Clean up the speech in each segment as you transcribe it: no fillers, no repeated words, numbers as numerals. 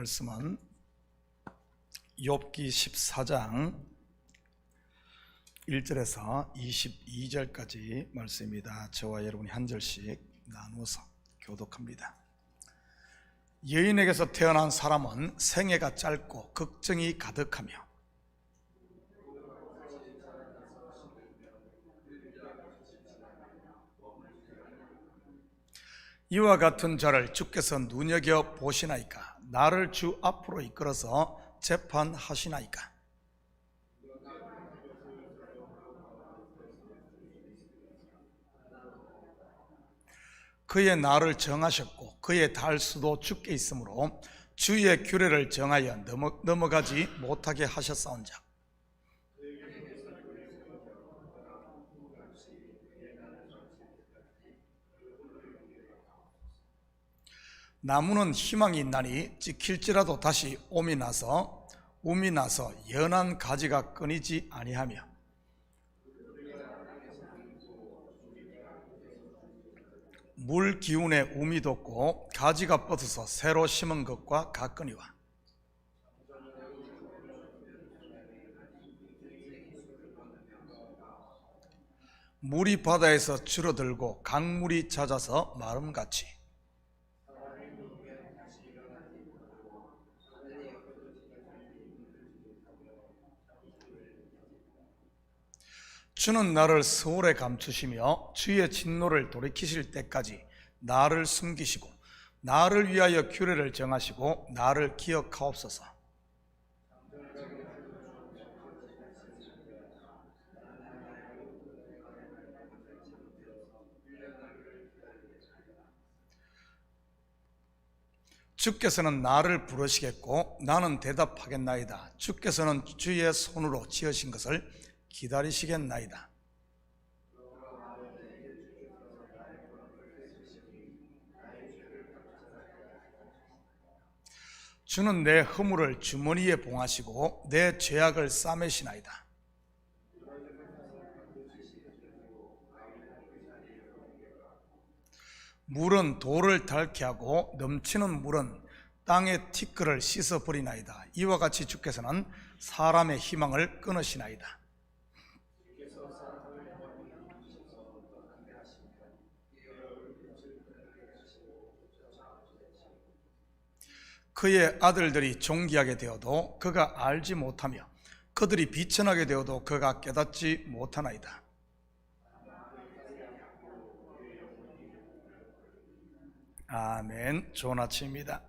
말씀은 욥기 14장 1절에서 22절까지 말씀입니다. 저와 여러분이 한 절씩 나누어서 교독합니다. 여인에게서 태어난 사람은 생애가 짧고 걱정이 가득하며 이와 같은 자를 주께서 눈여겨 보시나이까? 나를 주 앞으로 이끌어서 재판하시나이까? 그의 날을 정하셨고 그의 달수도 주께 있으므로 주의 규례를 정하여 넘어가지 못하게 하셨사온자. 나무는 희망이 있나니 찍힐지라도 다시 움이 나서 연한 가지가 끊이지 아니하며 물 기운에 움이 돋고 가지가 뻗어서 새로 심은 것과 같거니와 물이 바다에서 줄어들고 강물이 잦아서 마름같이 주는 나를 스올에 감추시며 주의 진노를 돌이키실 때까지 나를 숨기시고 나를 위하여 규례를 정하시고 나를 기억하옵소서. 주께서는 나를 부르시겠고 나는 대답하겠나이다. 주께서는 주의 손으로 지으신 것을 기다리시겠나이다. 주는 내 허물을 주머니에 봉하시고 내 죄악을 싸매시나이다. 물은 돌을 닳게 하고 넘치는 물은 땅의 티끌을 씻어버리나이다. 이와 같이 주께서는 사람의 희망을 끊으시나이다. 그의 아들들이 존귀하게 되어도 그가 알지 못하며 그들이 비천하게 되어도 그가 깨닫지 못하나이다. 아멘. 좋은 아침입니다.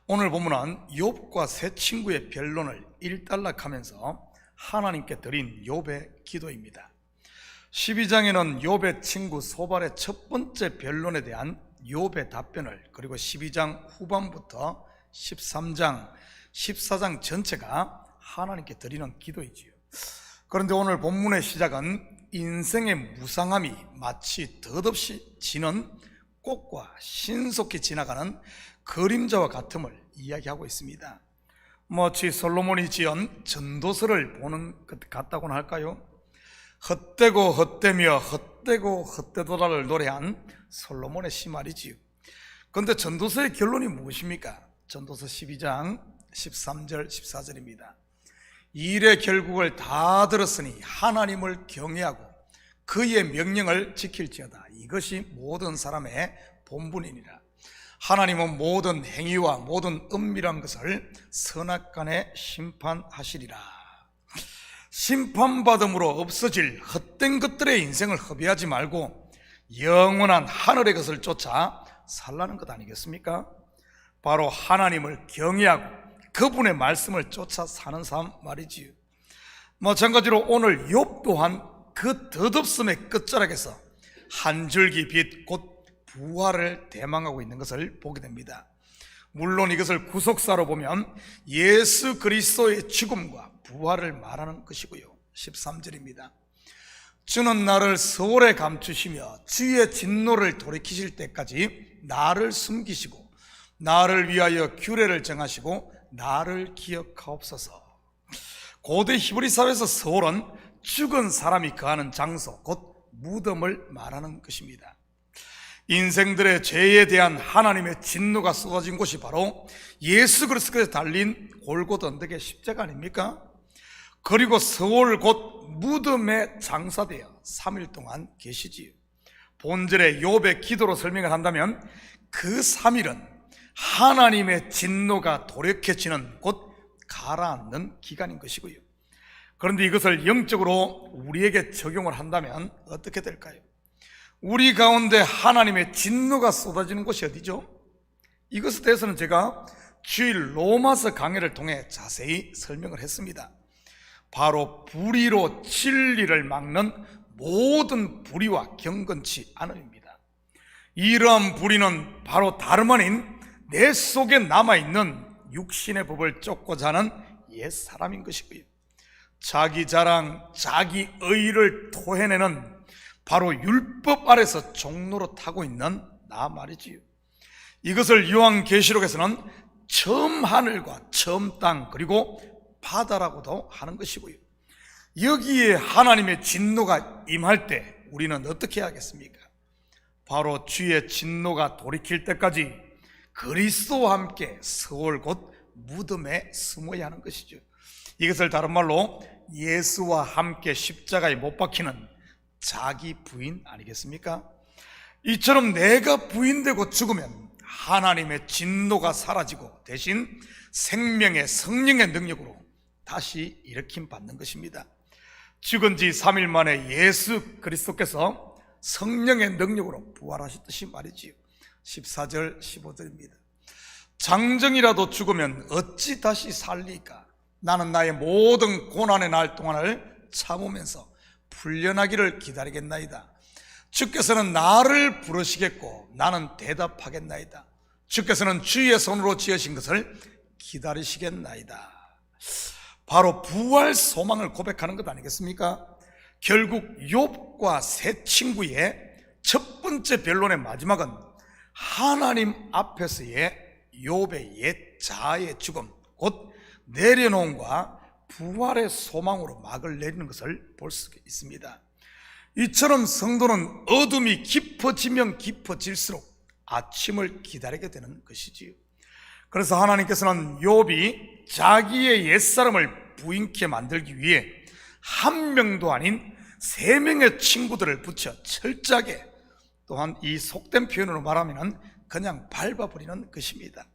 오늘 본문은 욥과 세 친구의 변론을 일단락하면서 하나님께 드린 욥의 기도입니다. 12장에는 욥의 친구 소발의 첫 번째 변론에 대한 욥의 답변을, 그리고 12장 후반부터 13장, 14장 전체가 하나님께 드리는 기도이지요. 그런데 오늘 본문의 시작은 인생의 무상함이 마치 덧없이 지는 꽃과 신속히 지나가는 그림자와 같음을 이야기하고 있습니다. 마치 솔로몬이 지은 전도서를 보는 것 같다고는 할까요? 헛되고 헛되며 헛되고 헛되도다를 노래한 솔로몬의 시 말이지요. 그런데 전도서의 결론이 무엇입니까? 전도서 12장 13절 14절입니다. 일의 결국을 다 들었으니 하나님을 경외하고 그의 명령을 지킬지어다. 이것이 모든 사람의 본분이니라. 하나님은 모든 행위와 모든 은밀한 것을 선악간에 심판하시리라. 심판받음으로 없어질 헛된 것들의 인생을 허비하지 말고 영원한 하늘의 것을 쫓아 살라는 것 아니겠습니까? 바로 하나님을 경외하고 그분의 말씀을 쫓아 사는 삶 말이지요. 마찬가지로 오늘 욥 또한 그 덧없음의 끝자락에서 한 줄기 빛 곧 부활을 대망하고 있는 것을 보게 됩니다. 물론 이것을 구속사로 보면 예수 그리스도의 죽음과 부활을 말하는 것이고요. 13절입니다. 주는 나를 스올에 감추시며 주의 진노를 돌이키실 때까지 나를 숨기시고 나를 위하여 규례를 정하시고 나를 기억하옵소서. 고대 히브리 사회에서 스올은 죽은 사람이 거하는 장소, 곧 무덤을 말하는 것입니다. 인생들의 죄에 대한 하나님의 진노가 쏟아진 곳이 바로 예수 그리스도께서 달린 골고다 언덕의 십자가 아닙니까? 그리고 서울 곧 무덤에 장사되어 3일 동안 계시지요. 본절의 욥의 기도로 설명을 한다면 그 3일은 하나님의 진노가 돌이켜지는 곧 가라앉는 기간인 것이고요. 그런데 이것을 영적으로 우리에게 적용을 한다면 어떻게 될까요? 우리 가운데 하나님의 진노가 쏟아지는 곳이 어디죠? 이것에 대해서는 제가 주일 로마서 강해를 통해 자세히 설명을 했습니다. 바로 불의로 진리를 막는 모든 불의와 경건치 않음입니다. 이러한 불의는 바로 다름 아닌 내 속에 남아있는 육신의 법을 쫓고자 하는 옛사람인 것이고요. 자기 자랑, 자기 의의를 토해내는 바로 율법 아래서 종로로 타고 있는 나 말이지요. 이것을 요한계시록에서는 처음 하늘과 처음 땅 그리고 바다라고도 하는 것이고요. 여기에 하나님의 진노가 임할 때 우리는 어떻게 해야겠습니까? 바로 주의 진노가 돌이킬 때까지 그리스도와 함께 서울 곧 무덤에 숨어야 하는 것이죠. 이것을 다른 말로 예수와 함께 십자가에 못 박히는 자기 부인 아니겠습니까? 이처럼 내가 부인되고 죽으면 하나님의 진노가 사라지고 대신 생명의 성령의 능력으로 다시 일으킴 받는 것입니다. 죽은 지 3일 만에 예수 그리스도께서 성령의 능력으로 부활하셨듯이 말이지요. 14절 15절입니다. 장정이라도 죽으면 어찌 다시 살리까? 나는 나의 모든 고난의 날 동안을 참으면서 풀려나기를 기다리겠나이다. 주께서는 나를 부르시겠고 나는 대답하겠나이다. 주께서는 주의 손으로 지으신 것을 기다리시겠나이다. 바로 부활 소망을 고백하는 것 아니겠습니까? 결국 욥과 세 친구의 첫 번째 변론의 마지막은 하나님 앞에서의 욥의 옛 자아의 죽음, 곧 내려놓음과 부활의 소망으로 막을 내리는 것을 볼 수 있습니다. 이처럼 성도는 어둠이 깊어지면 깊어질수록 아침을 기다리게 되는 것이지요. 그래서 하나님께서는 욥이 자기의 옛사람을 부인케 만들기 위해 한 명도 아닌 3명의 친구들을 붙여 철저하게, 또한 이 속된 표현으로 말하면 그냥 밟아버리는 것입니다.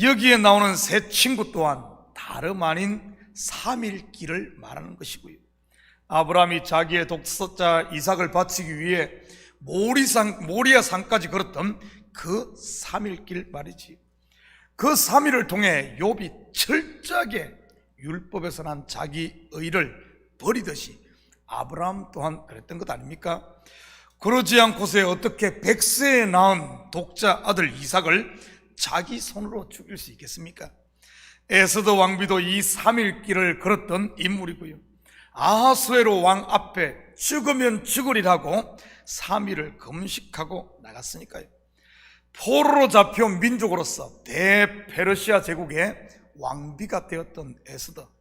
여기에 나오는 세 친구 또한 다름 아닌 3일길을 말하는 것이고요. 아브라함이 자기의 독서자 이삭을 바치기 위해 모리아 산까지 걸었던 그 3일길 말이지. 그 3일을 통해 욥이 철저하게 율법에서 난 자기 의를 버리듯이 아브라함 또한 그랬던 것 아닙니까? 그러지 않고서 어떻게 100세에 낳은 독자 아들 이삭을 자기 손으로 죽일 수 있겠습니까? 에스더 왕비도 이 3일길을 걸었던 인물이고요. 아하수에로 왕 앞에 죽으면 죽으리라고 3일을 금식하고 나갔으니까요. 포로로 잡혀온 민족으로서 대페르시아 제국의 왕비가 되었던 에스더,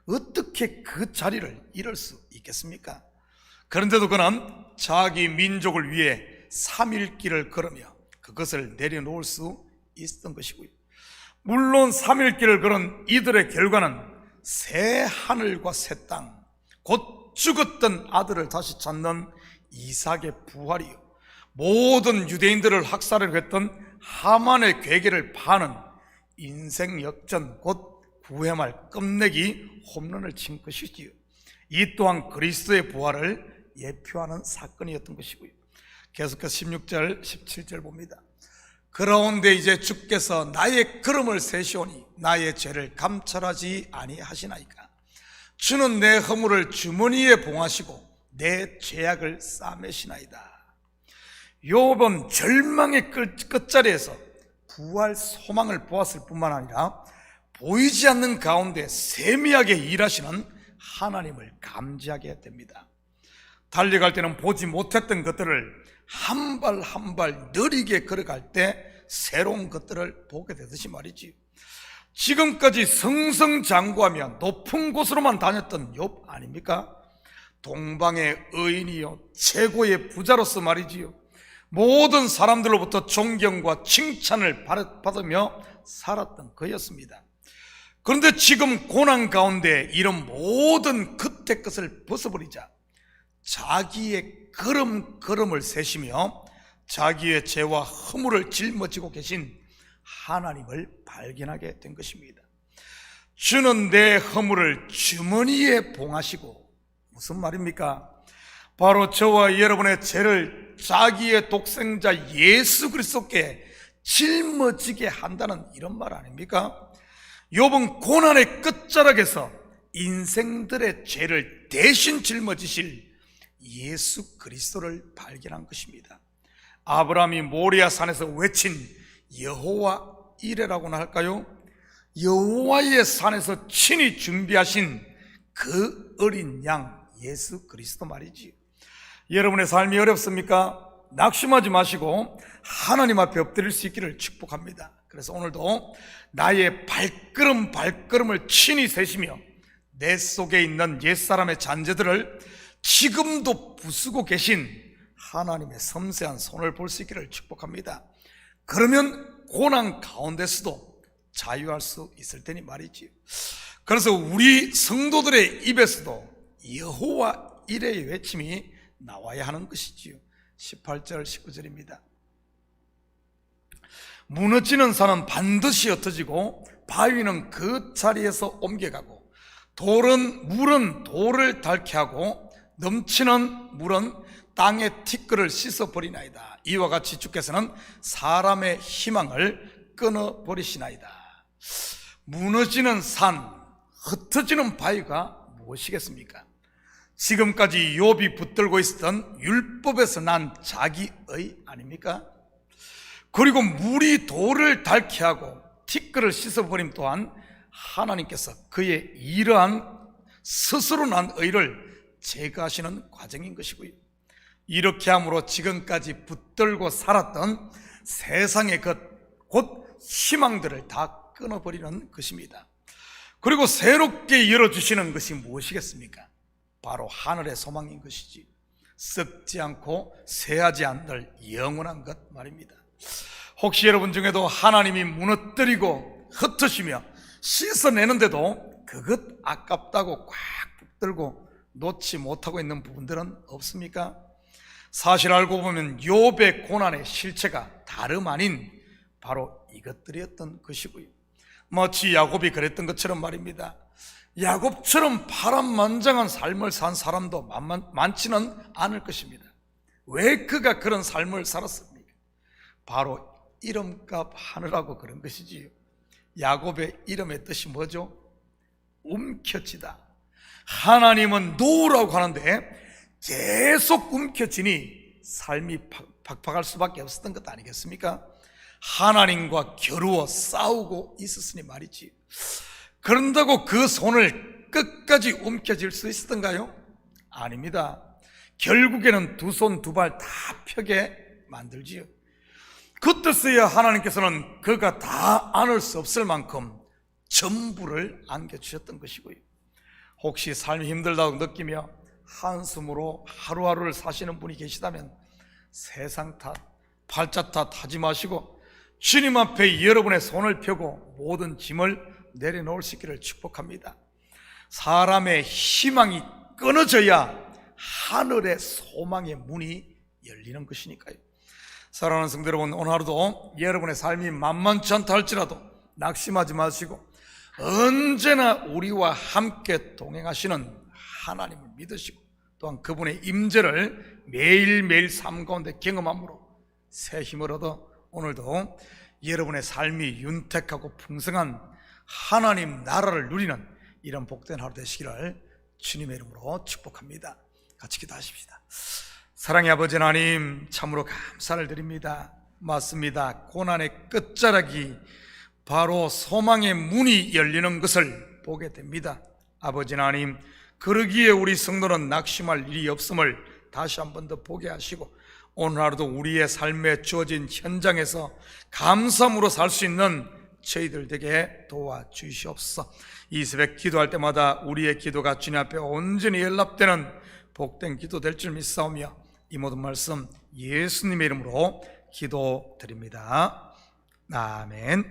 어떻게 그 자리를 잃을 수 있겠습니까? 그런데도 그는 자기 민족을 위해 3일길을 걸으며 그것을 내려놓을 수 있었던 것이고요. 물론 3일길을 걸은 이들의 결과는 새 하늘과 새 땅, 곧 죽었던 아들을 다시 찾는 이삭의 부활이요, 모든 유대인들을 학살을 했던 하만의 괴계를 파는 인생 역전, 곧 구해말 끝내기 홈런을 친 것이지요. 이 또한 그리스도의 부활을 예표하는 사건이었던 것이고요. 계속해서 16절 17절 봅니다. 그러온데 이제 주께서 나의 걸음을 세시오니 나의 죄를 감찰하지 아니하시나이까? 주는 내 허물을 주머니에 봉하시고 내 죄악을 싸매시나이다. 욥은 절망의 끝자리에서 부활 소망을 보았을 뿐만 아니라 보이지 않는 가운데 세미하게 일하시는 하나님을 감지하게 됩니다. 달려갈 때는 보지 못했던 것들을 한 발 한 발 느리게 걸어갈 때 새로운 것들을 보게 되듯이 말이지. 지금까지 승승장구하며 높은 곳으로만 다녔던 욥 아닙니까? 동방의 의인이요 최고의 부자로서 말이지요, 모든 사람들로부터 존경과 칭찬을 받으며 살았던 그였습니다. 그런데 지금 고난 가운데 이런 모든 그때 것을 벗어버리자 자기의 걸음을 세시며 자기의 죄와 허물을 짊어지고 계신 하나님을 발견하게 된 것입니다. 주는 내 허물을 주머니에 봉하시고, 무슨 말입니까? 바로 저와 여러분의 죄를 자기의 독생자 예수 그리스도께 짊어지게 한다는 이런 말 아닙니까? 욥은 고난의 끝자락에서 인생들의 죄를 대신 짊어지실 예수 그리스도를 발견한 것입니다. 아브라함이 모리아 산에서 외친 여호와 이레라고나 할까요? 여호와의 산에서 친히 준비하신 그 어린 양 예수 그리스도 말이지요. 여러분의 삶이 어렵습니까? 낙심하지 마시고 하나님 앞에 엎드릴 수 있기를 축복합니다. 그래서 오늘도 나의 발걸음을 친히 세시며 내 속에 있는 옛사람의 잔재들을 지금도 부수고 계신 하나님의 섬세한 손을 볼 수 있기를 축복합니다. 그러면 고난 가운데서도 자유할 수 있을 테니 말이지요. 그래서 우리 성도들의 입에서도 여호와 이레의 외침이 나와야 하는 것이지요. 18절 19절입니다. 무너지는 산은 반드시 흩어지고 바위는 그 자리에서 옮겨가고 물은 돌을 닳게 하고 넘치는 물은 땅의 티끌을 씻어버리나이다. 이와 같이 주께서는 사람의 희망을 끊어버리시나이다. 무너지는 산, 흩어지는 바위가 무엇이겠습니까? 지금까지 욥이 붙들고 있었던 율법에서 난 자기의 아닙니까? 그리고 물이 돌을 닳게 하고 티끌을 씻어버림 또한 하나님께서 그의 이러한 스스로 난 의를 제거하시는 과정인 것이고요. 이렇게 함으로 지금까지 붙들고 살았던 세상의 곧 희망들을 다 끊어버리는 것입니다. 그리고 새롭게 열어주시는 것이 무엇이겠습니까? 바로 하늘의 소망인 것이지, 썩지 않고 쇠하지 않을 영원한 것 말입니다. 혹시 여러분 중에도 하나님이 무너뜨리고 흩으시며 씻어내는데도 그것 아깝다고 꽉 붙들고 놓지 못하고 있는 부분들은 없습니까? 사실 알고 보면 욥의 고난의 실체가 다름 아닌 바로 이것들이었던 것이고요. 마치 야곱이 그랬던 것처럼 말입니다. 야곱처럼 파란만장한 삶을 산 사람도 많지는 않을 것입니다. 왜 그가 그런 삶을 살았습니까? 바로 이름값 하느라고 그런 것이지요. 야곱의 이름의 뜻이 뭐죠? 움켜쥐다. 하나님은 놓으라고 하는데 계속 움켜쥐니 삶이 팍팍할 수밖에 없었던 것 아니겠습니까? 하나님과 겨루어 싸우고 있었으니 말이지. 그런다고 그 손을 끝까지 움켜쥘 수 있었던가요? 아닙니다. 결국에는 두 손 두 발 다 펴게 만들지요. 그때서야 하나님께서는 그가 다 안을 수 없을 만큼 전부를 안겨주셨던 것이고요. 혹시 삶이 힘들다고 느끼며 한숨으로 하루하루를 사시는 분이 계시다면 세상 탓, 팔자 탓 하지 마시고 주님 앞에 여러분의 손을 펴고 모든 짐을 내려놓을 수 있기를 축복합니다. 사람의 희망이 끊어져야 하늘의 소망의 문이 열리는 것이니까요. 사랑하는 성도 여러분, 오늘 하루도 여러분의 삶이 만만치 않다 할지라도 낙심하지 마시고 언제나 우리와 함께 동행하시는 하나님을 믿으시고 또한 그분의 임재를 매일매일 삶 가운데 경험함으로 새 힘을 얻어 오늘도 여러분의 삶이 윤택하고 풍성한 하나님 나라를 누리는 이런 복된 하루 되시기를 주님의 이름으로 축복합니다. 같이 기도하십시다. 사랑의 아버지 하나님, 참으로 감사를 드립니다. 맞습니다. 고난의 끝자락이 바로 소망의 문이 열리는 것을 보게 됩니다. 아버지 하나님, 그러기에 우리 성도는 낙심할 일이 없음을 다시 한 번 더 보게 하시고 오늘 하루도 우리의 삶에 주어진 현장에서 감사함으로 살 수 있는 저희들 되게 도와주시옵소서. 이 새벽 기도할 때마다 우리의 기도가 주님 앞에 온전히 연락되는 복된 기도 될 줄 믿사오며 이 모든 말씀 예수님의 이름으로 기도드립니다. 아멘.